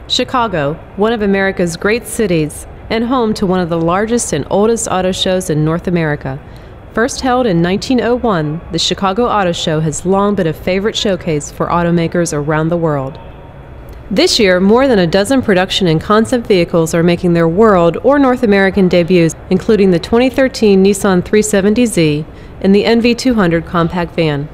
Chicago, one of America's great cities, and home to one of the largest and oldest auto shows in North America. First held in 1901, the Chicago Auto Show has long been a favorite showcase for automakers around the world. This year, more than a dozen production and concept vehicles are making their world or North American debuts, including the 2013 Nissan 370Z and the NV200 compact van.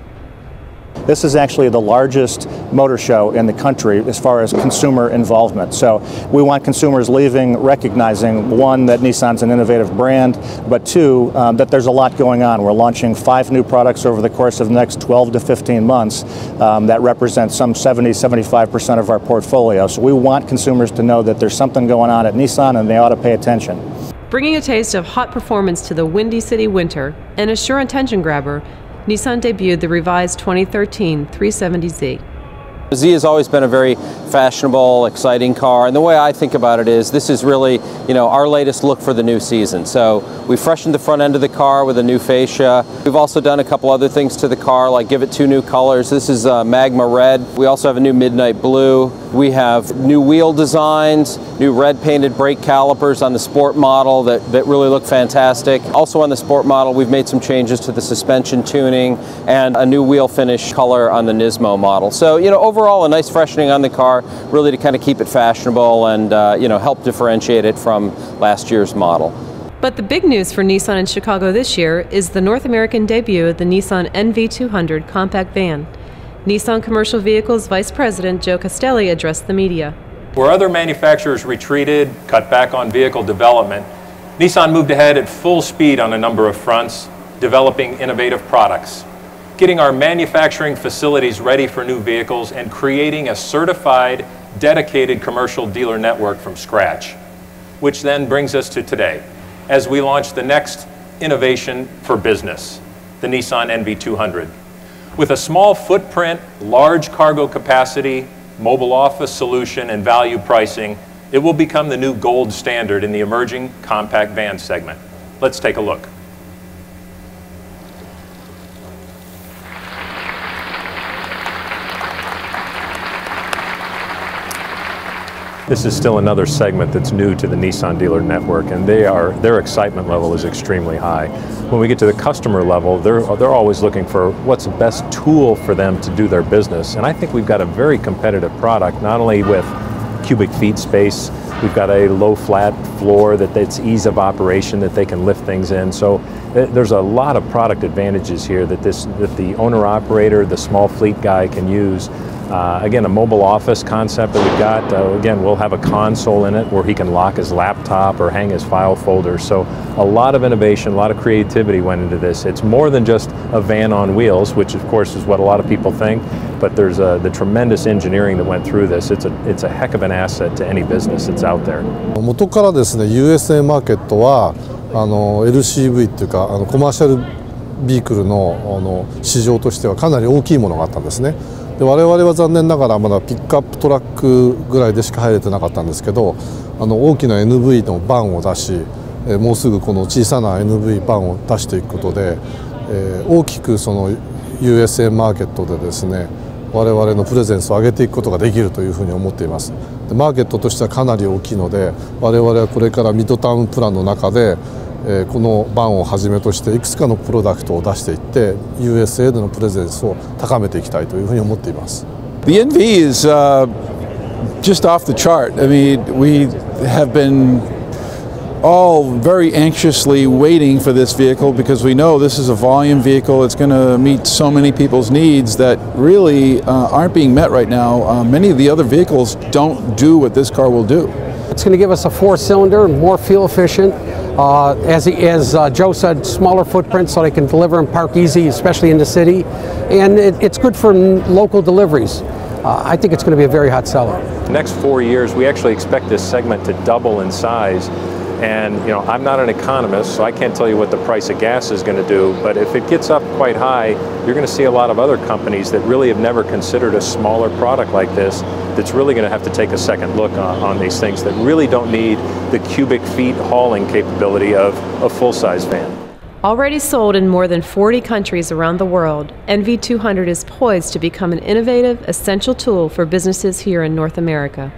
This is actually the largest motor show in the country as far as consumer involvement. So we want consumers leaving recognizing, one, that Nissan's an innovative brand, but two, that there's a lot going on. We're launching 5 new products over the course of the next 12 to 15 months that represent some 70–75% of our portfolio. So we want consumers to know that there's something going on at Nissan and they ought to pay attention. Bringing a taste of hot performance to the Windy City winter and a sure attention grabber, Nissan debuted the revised 2013 370Z. The Z has always been a very fashionable, exciting car, and the way I think about it is this is really, our latest look for the new season. So we freshened the front end of the car with a new fascia. We've also done a couple other things to the car, like give it 2 new colors. This is Magma Red. We also have a new Midnight Blue. We have new wheel designs, new red painted brake calipers on the Sport model that really look fantastic. Also on the Sport model, we've made some changes to the suspension tuning and a new wheel finish color on the Nismo model. So, overall a nice freshening on the car, really to kind of keep it fashionable and, help differentiate it from last year's model. But the big news for Nissan in Chicago this year is the North American debut of the Nissan NV200 compact van. Nissan Commercial Vehicles Vice President Joe Castelli addressed the media. Where other manufacturers retreated, cut back on vehicle development, Nissan moved ahead at full speed on a number of fronts, developing innovative products, getting our manufacturing facilities ready for new vehicles, and creating a certified, dedicated commercial dealer network from scratch. Which then brings us to today, as we launch the next innovation for business, the Nissan NV200. With a small footprint, large cargo capacity, mobile office solution, and value pricing, it will become the new gold standard in the emerging compact van segment. Let's take a look. This is still another segment that's new to the Nissan dealer network, and their excitement level is extremely high. When we get to the customer level, they're always looking for what's the best tool for them to do their business. And I think we've got a very competitive product, not only with cubic feet space, we've got a low flat floor that's ease of operation, that they can lift things in. So there's a lot of product advantages here that the owner-operator, the small fleet guy can use. Again, a mobile office concept that we've got. Again, we'll have a console in it where he can lock his laptop or hang his file folder. So a lot of innovation, a lot of creativity went into this. It's more than just a van on wheels, which of course is what a lot of people think, but there's the tremendous engineering that went through this. It's a heck of an asset to any business that's out there. 元からですね、USA マーケットはLCV っていうかコマーシャルビークルの市場としてはかなり大きいものがあったんですね。で我々は残念ながらまだピックアップトラックぐらいでしか入れてなかったんですけど、大きな NV のバンを出し、もうすぐこの小さな NV バンを出していくことで、大きくその USA マーケットでですね、我々のプレゼンスを上げていくことができるというふうに思っています。でマーケットとしてはかなり大きいので、我々はこれからミッドタウンプランの中でこのバンをはじめとしていくつかのプロダクトを出していって USA でのプレゼンスを高めていきたいというふうに思っています。The NV is just off the chart. I mean, we have been all very anxiously waiting for this vehicle because we know this is a volume vehicle. It's going to meet so many people's needs that really aren't being met right now. Many of the other vehicles don't do what this car will do. It's going to give us a 4-cylinder, more fuel efficient. As Joe said, smaller footprint so they can deliver and park easy, especially in the city. And it's good for local deliveries. I think it's going to be a very hot seller. The next 4 years, we actually expect this segment to double in size. And I'm not an economist, so I can't tell you what the price of gas is going to do, but if it gets up quite high, you're going to see a lot of other companies that really have never considered a smaller product like this that's really going to have to take a second look on these things that really don't need the cubic feet hauling capability of a full-size van. Already sold in more than 40 countries around the world, NV200 is poised to become an innovative, essential tool for businesses here in North America.